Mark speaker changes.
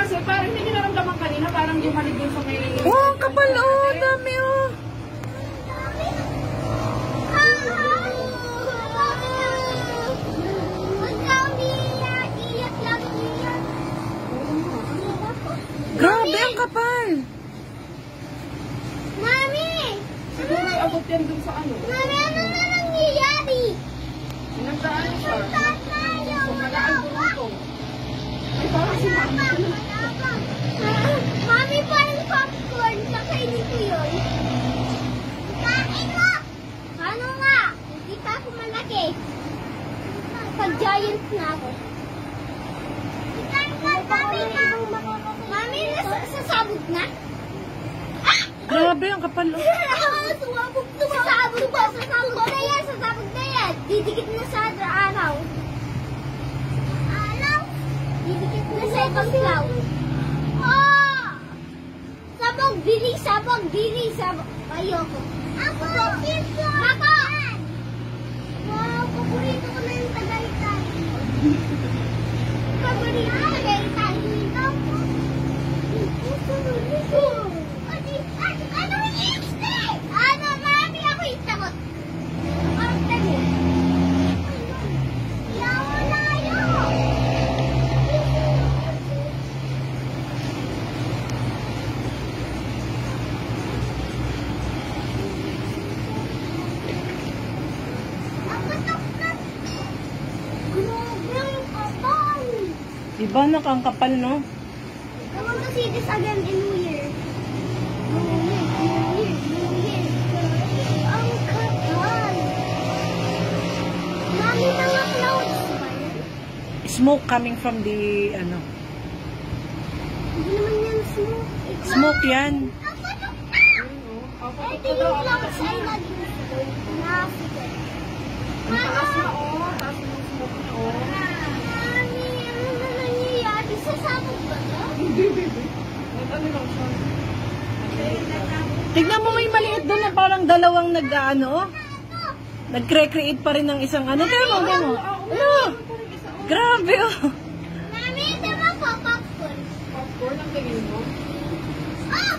Speaker 1: kasi parang hindi nyo naramdaman kanina, parang yumalig din sa may...
Speaker 2: Oh, kapal oh, dami oh. Grabe, ang kapal.
Speaker 3: Mami!
Speaker 1: Siguro may abot yan dun sa ano.
Speaker 3: Mami, ano na nangyayari?
Speaker 1: Nagdaan siya.
Speaker 3: Tayo!
Speaker 1: Kumalaan ko lang ito. Ay, parang si Mami.
Speaker 3: Mami, parang popcorn. Kakainin ko yun. Kain mo! Ano nga? Hindi pa ako malaki. Pag-giant na ako. Mami, sasabog na?
Speaker 2: Grabe, ang kapal oh.
Speaker 3: Sasabog na yan, sasabog na yan. Didikit na sa araw. Araw? Didikit na sa ibang cloud. Oh! Sabog, bilis, sabog, bilis, sabog. Ayoko. Ako! Ako! Wow, paborito ko na yung Tagaytay. Paborito ko Tagaytay. Ano yung lipstick? Ano, mami, ako yung takot. Arte mo. Layo. Grabe ang kapal.
Speaker 2: Diba na ang kapal no?
Speaker 3: I want to see this again in New Year. New Year. Ang kapal. Mami, mga clouds ba yan?
Speaker 2: Smoke coming from the, ano.
Speaker 3: Hindi naman yan smoke.
Speaker 2: Smoke yan.
Speaker 3: I think yung clouds ay naging nafigan.
Speaker 1: Taas na oh. Taas na yung smoke na oh.
Speaker 3: Mami, ano na nangyayari? Sasabog ba ito?
Speaker 1: Hindi, baby. Ano lang siya.
Speaker 2: Tignan mo may maliit doon na parang dalawang nag-ano. Nag-recreate pa rin ng isang ano. Tignan mo. Ano? Grabe oh.
Speaker 3: Mami, ito mo po, popcorn.
Speaker 1: Popcorn ang tingin mo?
Speaker 3: Oh!